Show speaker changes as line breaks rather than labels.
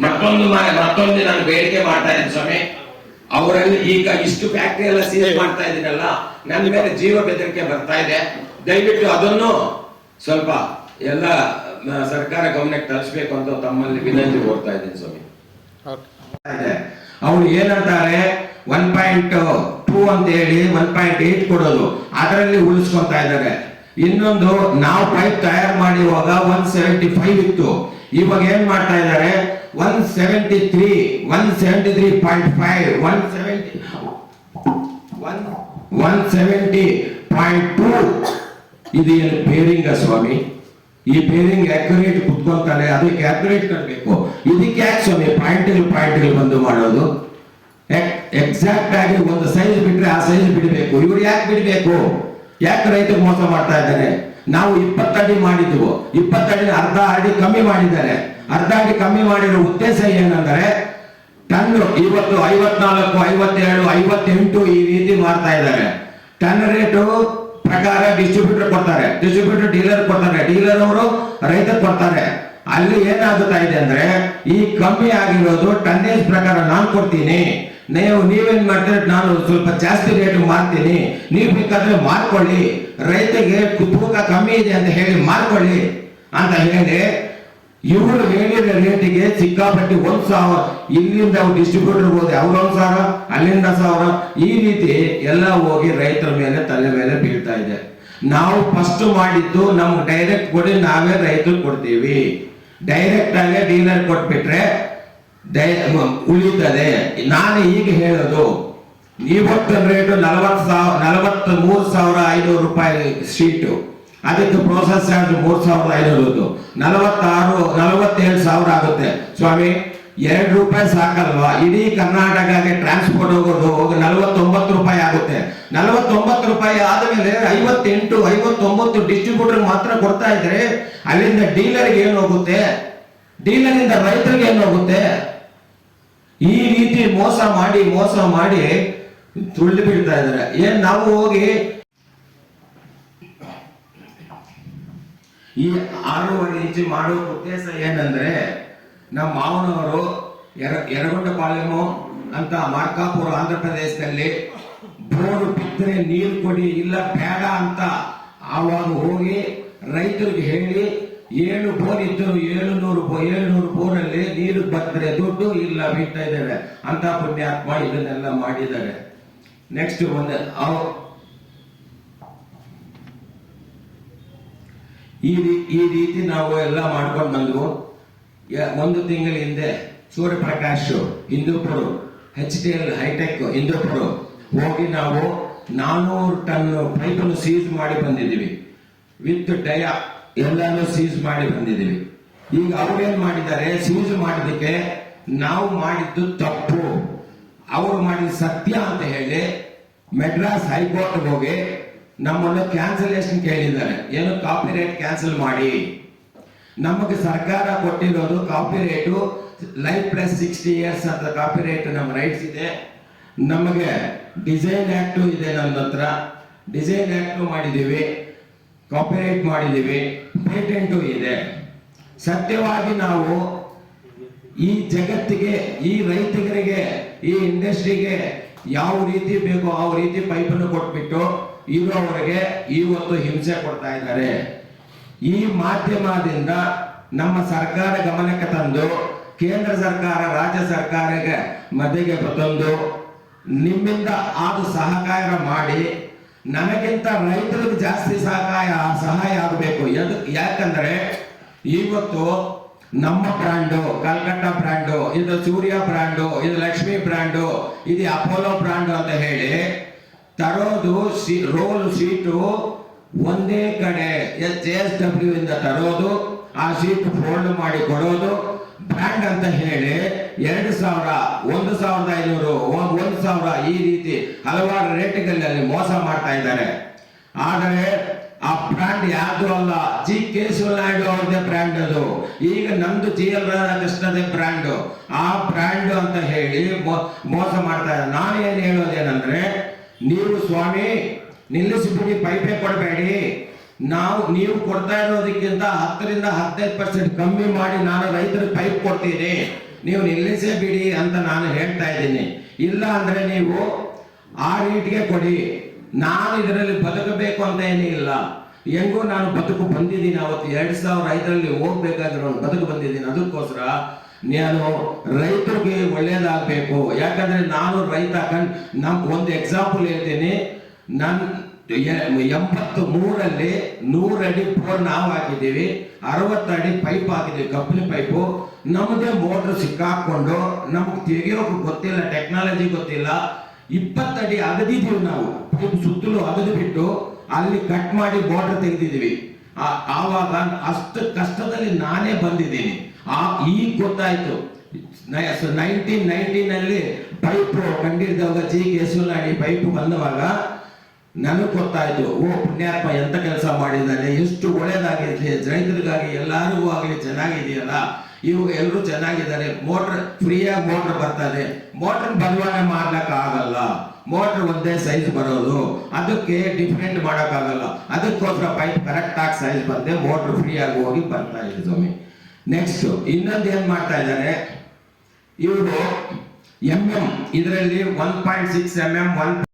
ಮತ್ತೊಂದು ನಾನು ಬೇಡಿಕೆ ಮಾಡ್ತಾ ಇದ್ದೀನಿ ಸ್ವಾಮಿ, ಅವರಲ್ಲಿ ಈಗ ಇಷ್ಟು ಫ್ಯಾಕ್ಟರಿ ಎಲ್ಲ ಸೀಸ್ ಮಾಡ್ತಾ ಇದೀನಲ್ಲ, ನನ್ನ ಮೇಲೆ ಜೀವ ಬೆದರಿಕೆ ಬರ್ತಾ ಇದೆ. ದಯವಿಟ್ಟು ಅದನ್ನು ಸ್ವಲ್ಪ ಎಲ್ಲ ಸರ್ಕಾರ ಗಮನಕ್ಕೆ ತರಿಸ್ಬೇಕು ಅಂತ ತಮ್ಮಲ್ಲಿ ವಿನಂತಿ ಕೊಡ್ತಾ ಇದ್ದೀನಿ ಸ್ವಾಮಿ. ಅವ್ರು ಏನಂತಾರೆ 1.2 ಅಂತ ಹೇಳಿ 1.8 ಕೊಡೋದು, ಅದರಲ್ಲಿ ಉಳಿಸ್ಕೊಂತ ಇದ್ದಾರೆ. ಇನ್ನೊಂದು ನಾವು ಪೈಪ್ ತಯಾರು ಮಾಡಿರುವಾಗ 175 ಇತ್ತು, ಇವಾಗ ಏನ್ ಮಾಡ್ತಾ ಇದ್ದಾರೆ 173, 173.5, 170.2. ಇದು ಏನು ಬೇರಿಂಗ ಸ್ವಾಮಿ? ಈ ಬೇರಿಂಗ್ ಅಕ್ಯುರೇಟ್ ಕುತ್ಕೊಂತಾನೆ, ಅದಕ್ಕೆ ಅಕ್ಯುರೇಟ್ ಕಟ್ಟಬೇಕು. ಇದಕ್ಕೆ ಯಾಕೆ ಸ್ವಾಮಿ ಪಾಯಿಂಟ್ಗಳು ಬಂದು ಮಾಡೋದು? ಎಕ್ಸಾಕ್ಟ್ ಆಗಿ ಒಂದು ಸೈಜ್ ಬಿಟ್ರೆ ಆ ಸೈಜ್ ಬಿಡಬೇಕು. ಇವ್ರು ಯಾಕೆ ಬಿಡಬೇಕು? ಯಾಕೆ ರೈತರು ಮೋಸ ಮಾಡ್ತಾ ಇದ್ದಾರೆ? ನಾವು 20 ಅಡಿ ಮಾಡಿದ್ವು, 20 ಅಡಿ ಅರ್ಧ ಅಡಿ ಕಮ್ಮಿ ಮಾಡಿದ್ದಾರೆ. ಅರ್ಧ ಅಡಿ ಕಮ್ಮಿ ಮಾಡಿರೋ ಉದ್ದೇಶ ಏನಂದ್ರೆ ಟನ್ ಇವತ್ತು 54, 57, 58 ಈ ರೀತಿ ಮಾಡ್ತಾ ಇದ್ದಾರೆ. ಟನ್ ರೇಟು ಪ್ರಕಾರ ಡಿಸ್ಟ್ರಿಬ್ಯೂಟರ್ ಕೊಡ್ತಾರೆ, ಡಿಸ್ಟ್ರಿಬ್ಯೂಟರ್ ಡೀಲರ್ ಕೊಡ್ತಾರೆ, ಡೀಲರ್ ಅವರು ರೈತ ಕೊಡ್ತಾರೆ. ಅಲ್ಲಿ ಏನಾಗುತ್ತಾ ಇದೆ ಅಂದ್ರೆ ಈ ಕಮ್ಮಿ ಆಗಿರೋದು ಟನ್ನೇಜ್ ಪ್ರಕಾರ ನಾನು ಕೊಡ್ತೀನಿ, ನೀವೇನ್ ಮಾಡ್ತೀರಿ, ನಾನು ಸ್ವಲ್ಪ ಜಾಸ್ತಿ ರೇಟ್ ಮಾರ್ತೀನಿ, ನೀವು ಬೇಕಾದ್ರೆ ಮಾರ್ಕೊಳ್ಳಿ, ರೈತಗೆ ತೂಕ ಕಮ್ಮಿ ಇದೆ ಅಂತ ಹೇಳಿ ಮಾರ್ಕೊಳ್ಳಿ ಅಂತ ಹೇಳಿ ಇವರು ಹೇಳಿದ ರೇಟಿಗೆ ಸಿಕ್ಕಾಪಟ್ಟಿ 1,000 ಇಲ್ಲಿಂದ ಡಿಸ್ಟ್ರಿಬ್ಯೂಟರ್ ಹೋದೆ ಅವ್ರು 1,000, ಅಲ್ಲಿಂದ 1,000, ಈ ರೀತಿ ಎಲ್ಲ ಹೋಗಿ ರೈತರ ಮೇಲೆ ತಲೆ ಮೇಲೆ ಬೀಳ್ತಾ ಇದೆ. ನಾವು ಫಸ್ಟ್ ಮಾಡಿದ್ದು ನಮ್ಗೆ ಡೈರೆಕ್ಟ್ ಕೊಡಿ, ನಾವೇ ರೈತರು ಕೊಡ್ತೀವಿ. ಡೈರೆಕ್ಟ್ ಆಗಿ ಡೀಲರ್ ಕೊಟ್ಬಿಟ್ರೆ ಉಳಿತದೆ. ನಾನು ಈಗ ಹೇಳೋದು ಇವತ್ತಿನ ರೇಟು 43,500 ರೂಪಾಯಿ ಶೀಟು, ಅದಕ್ಕೆ ಪ್ರೋಸೆಸ್ ಚಾರ್ಜ್ 3,500, 47,000 ಆಗುತ್ತೆ. ಸ್ವಾಮಿ 2 ರೂಪಾಯಿ ಸಾಕಲ್ವಾ? ಇಡೀ ಕರ್ನಾಟಕಕ್ಕೆ ಟ್ರಾನ್ಸ್ಪೋರ್ಟ್ ಹೋಗಿ 49 ರೂಪಾಯಿ ಆಗುತ್ತೆ. 49 ರೂಪಾಯಿ ಆದಮೇಲೆ 58-59 ಡಿಸ್ಟ್ರಿಬ್ಯೂಟರ್ ಮಾತ್ರ ಕೊಡ್ತಾ ಇದ್ರೆ ಅಲ್ಲಿಂದ ಡೀಲರ್ಗೆ ಏನು ಹೋಗುತ್ತೆ? ಡೀಲರಿಂದ ರೈತರಿಗೆ ಏನು ಹೋಗುತ್ತೆ? ಈ ರೀತಿ ಮೋಸ ಮಾಡಿ ತುಳ್ಳಿ ಬಿಡ್ತಾ ಇದ್ದಾರೆ. ಏನ್ ನಾವು ಹೋಗಿ ಈ 6.5 ಇಂಚು ಮಾಡೋ ಉದ್ದೇಶ ಏನಂದ್ರೆ ನಮ್ಮ ಮಾವನವರು ಯರಗೊಂಡಪಾಳ್ಯಮು ಅಂತ ಮಾರ್ಕಾಪುರ ಆಂಧ್ರ ಪ್ರದೇಶದಲ್ಲಿ ಬೋರ್ ಬಿದ್ದರೆ ನೀರು ಕೊಡಿ, ಇಲ್ಲ ಬೇಡ ಅಂತ ಆವಾಗ ಹೋಗಿ ರೈತರಿಗೆ ಹೇಳಿ 7 ಬೋರ್ ಇದ್ದು 700 ಬೋರಲ್ಲಿ ನೀರು ಬಂದ್ರೆ ದುಡ್ಡು ಇಲ್ಲ ಬಿಡ್ತಾ ಇದ್ದಾರೆ ಅಂತ ಪುಣ್ಯಾತ್ಮ ಇದನ್ನೆಲ್ಲ ಮಾಡಿದ್ದಾರೆ. ನೆಕ್ಸ್ಟ್ ಈ ರೀತಿ ನಾವು ಎಲ್ಲ ಮಾಡ್ಕೊಂಡು ಬಂದ್ವು. 1 ತಿಂಗಳ ಹಿಂದೆ ಸೂರ್ಯಪ್ರಕಾಶ್ ಹಿಂದೂಪುರ HTL ಹೈಟೆಕ್ ಹಿಂದೂಪುರ ಹೋಗಿ ನಾವು 400 ಟನ್ ಪೈಪನ್ನು ಸೀಸ್ ಮಾಡಿ ಬಂದಿದ್ದೀವಿ. ವಿತ್ ಡಯಾ ಎಲ್ಲಾನು ಸೀಸ್ ಮಾಡಿ ಬಂದಿದ್ದೀವಿ. ಈಗ ಅವ್ರೇನ್ ಮಾಡಿದ್ದಾರೆ, ಸೀಸ್ ಮಾಡಿದಕ್ಕೆ ನಾವು ಮಾಡಿದ್ದು ತಪ್ಪು, ಅವರು ಮಾಡಿದ ಸತ್ಯ ಅಂತ ಹೇಳಿ ಮೆಡ್ರಾಸ್ ಹೈಕೋರ್ಟ್ ಹೋಗಿ ನಮ್ಮನ್ನು ಕ್ಯಾನ್ಸಲೇಷನ್ ಕೇಳಿದ್ದಾರೆ. ಏನು ಕಾಪಿ ರೇಟ್ ಕ್ಯಾನ್ಸಲ್ ಮಾಡಿ. ನಮಗೆ ಸರ್ಕಾರ ಕೊಟ್ಟಿರೋದು copyright life plus 60 years ಅಂತ ಕಾಪಿ ರೇಟ್ ನಮ್ಮ ರೈಟ್ಸ್ ಇದೆ. ನಮಗೆ ಡಿಸೈನ್ ಆಕ್ಟ್ ಇದೆ, ನನ್ನ ಹತ್ರ ಡಿಸೈನ್ ಆಕ್ಟ್ ಮಾಡಿದ್ದೀವಿ, ಕಾಪಿರೈಟ್ ಮಾಡಿದ್ದೀವಿ, ಪೇಟೆಂಟು ಇದೆ. ಸತ್ಯವಾಗಿ ನಾವು ಈ ಜಗತ್ತಿಗೆ, ಈ ರೈತರಿಗೆ, ಈ ಇಂಡಸ್ಟ್ರಿಗೆ ಯಾವ ರೀತಿ ಬೇಕೋ ಆ ರೀತಿ ಪೈಪನ್ನು ಕೊಟ್ಬಿಟ್ಟು ಇರುವವರೆಗೆ ಇವತ್ತು ಹಿಂಸೆ ಕೊಡ್ತಾ ಇದ್ದಾರೆ. ಈ ಮಾಧ್ಯಮದಿಂದ ನಮ್ಮ ಸರ್ಕಾರ ಗಮನಕ್ಕೆ ತಂದು ಕೇಂದ್ರ ಸರ್ಕಾರ ರಾಜ್ಯ ಸರ್ಕಾರಕ್ಕೆ ಮಧ್ಯಗೆ ತಂದು ನಿಮ್ಮಿಂದ ಅದು ಸಹಕಾರ ಮಾಡಿ ನನಗಿಂತ ರೈತರಿಗೆ ಜಾಸ್ತಿ ಸಹಾಯ ಆಗಬೇಕು. ಯಾಕಂದ್ರೆ ಇವತ್ತು ನಮ್ಮ ಬ್ರ್ಯಾಂಡು ಕಲ್ಕಟ್ಟ ಬ್ರ್ಯಾಂಡು, ಇದು ಸೂರ್ಯ ಬ್ರ್ಯಾಂಡು, ಇದು ಲಕ್ಷ್ಮಿ ಬ್ರ್ಯಾಂಡು, ಇದು ಅಪೋಲೋ ಬ್ರ್ಯಾಂಡು ಅಂತ ಹೇಳಿ ತರೋದು ರೋಲ್ ಶೀಟು ಒಂದೇ ಕಡೆ JSW ಇಂದ ತರೋದು, ಆ ಶೀಟ್ ಫೋಲ್ಡ್ ಮಾಡಿ ಕೊಡೋದು, ಬ್ರ್ಯಾಂಡ್ ಅಂತ ಹೇಳಿ 2,000, 1,500, 1,000 ಈ ರೀತಿ ಹಲವಾರು ರೇಟ್ಗಳಲ್ಲಿ ಮೋಸ ಮಾಡ್ತಾ ಇದ್ದಾರೆ. ಆದರೆ ಆ ಬ್ರ್ಯಾಂಡ್ ಯಾವುದು ಅಲ್ಲ, ಜಿ ಕೇಶವನಾಯ್ಡು ಅವ್ರದೇ ಬ್ರ್ಯಾಂಡ್ ಅದು. ಈಗ ನಮ್ದು GL ರಾಧಾಕೃಷ್ಣದೇ ಬ್ರ್ಯಾಂಡ್, ಆ ಬ್ರ್ಯಾಂಡ್ ಅಂತ ಹೇಳಿ ಮೋಸ ಮಾಡ್ತಾ ಇದ್ದಾರೆ. ನಾನು ಹೇಳೋದೇನಂದ್ರೆ, ನೀವು ಸ್ವಾಮಿ ನಿಲ್ಲಿಸಿಬಿಡಿ, ಪೈಪೇ ಕೊಡಬೇಡಿ, ನೀವು ಕೊಡ್ತಾ ಇರೋದಕ್ಕಿಂತ 10-15% ಕಮ್ಮಿ ಮಾಡಿ ನಾನು ರೈತರಿಗೆ ಪೈಪ್ ಕೊಡ್ತೀನಿ, ನೀವು ನಿಲ್ಲಿಸೇ ಬಿಡಿ ಅಂತ ನಾನು ಹೇಳ್ತಾ ಇದ್ದೀನಿ. ಇಲ್ಲ ಅಂದ್ರೆ ನೀವು ಆ ರೇಟ್ಗೆ ಕೊಡಿ. ನಾನು ಇದರಲ್ಲಿ ಬದುಕಬೇಕು ಅಂತ ಏನಿಲ್ಲ, ಹೆಂಗೂ ನಾನು ಬದುಕು ಬಂದಿದ್ದೀನಿ. ಅವತ್ತು 2005ರಲ್ಲಿ ಹೋಗ್ಬೇಕಾದ್ರೆ ಬದುಕು ಬಂದಿದ್ದೀನಿ. ಅದಕ್ಕೋಸ್ಕರ ನಾನು ರೈತರಿಗೆ ಒಳ್ಳೇದಾಗಬೇಕು. ಯಾಕಂದ್ರೆ ನಾನು ರೈತ ಒಂದು ಎಕ್ಸಾಂಪಲ್ ಹೇಳ್ತೀನಿ. ನಾನು 83ರಲ್ಲಿ 100 ಅಡಿ ಬೋರ್ ನಾವು ಹಾಕಿದ್ದೀವಿ, 60 ಅಡಿ ಪೈಪ್ ಹಾಕಿದ್ದೀವಿ, ಕಬ್ಬಿನ ಪೈಪು. ನಮ್ಮದೇ ಮೋಟ್ರ್ ಸಿಕ್ಕಾಕೊಂಡು ನಮ್ಗೆ ತೆಗಿಯೋಕೆ ಗೊತ್ತಿಲ್ಲ, ಟೆಕ್ನಾಲಜಿ ಗೊತ್ತಿಲ್ಲ. 20 ಅಡಿ ಅಗದಿದ್ದೀವಿ ನಾವು, ಪೈಪ್ ಸುತ್ತಲೂ ಅಗದು ಬಿಟ್ಟು ಅಲ್ಲಿ ಕಟ್ ಮಾಡಿ ಮೋಟ್ರ್ ತೆಗೆದಿದ್ದೀವಿ. ಆವಾಗ ಅಷ್ಟು ಕಷ್ಟದಲ್ಲಿ ನಾನೇ ಬಂದಿದ್ದೀನಿ. ಈಗ ಗೊತ್ತಾಯ್ತು. 1919ನಲ್ಲಿ ಪೈಪ್ ಕಂಡಿಡಿದವಾಗ ಜಿ ಕೇಸುಲಾಡಿ ಪೈಪ್ ಬಂದವಾಗ ನನಗೆ ಗೊತ್ತಾಯ್ತು, ಓ ಪುಣ್ಯಾತ್ಮ ಎಂತ ಕೆಲಸ ಮಾಡಿದ್ದಾನೆ, ಎಷ್ಟು ಒಳ್ಳೇದಾಗಿದೆ ರೈತರಿಗಾಗಿ, ಎಲ್ಲರಿಗೂ ಆಗಲಿ ಚೆನ್ನಾಗಿದೆಯಲ್ಲ, ಇವು ಎಲ್ಲರೂ ಚೆನ್ನಾಗಿದ್ದಾರೆ. ಮೋಟ್ರ್ ಫ್ರೀಯಾಗಿ ಮೋಟ್ರ್ ಬರ್ತದೆ. ಮೋಟ್ರ್ ಬದಲಾವಣೆ ಮಾಡ್ಲಿಕ್ಕೆ ಆಗಲ್ಲ, ಮೋಟ್ರ್ ಒಂದೇ ಸೈಜ್ ಬರೋದು, ಅದಕ್ಕೆ ಡಿಫ್ರೆಂಟ್ ಮಾಡೋಕ್ಕಾಗಲ್ಲ. ಅದಕ್ಕೋಸ್ಕರ ಪೈಪ್ ಕರೆಕ್ಟ್ ಆಗಿ ಸೈಜ್ ಬಂದೆ, ಮೋಟ್ರ್ ಫ್ರೀ ಆಗಿ ಹೋಗಿ ಬರ್ತಾ ಇದೆ ಸ್ವಾಮಿ. ನೆಕ್ಸ್ಟ್ ಇನ್ನೊಂದು ಏನ್ ಮಾಡ್ತಾ ಇದ್ದಾರೆ ಇವರು, ಇದರಲ್ಲಿ 1.6 mm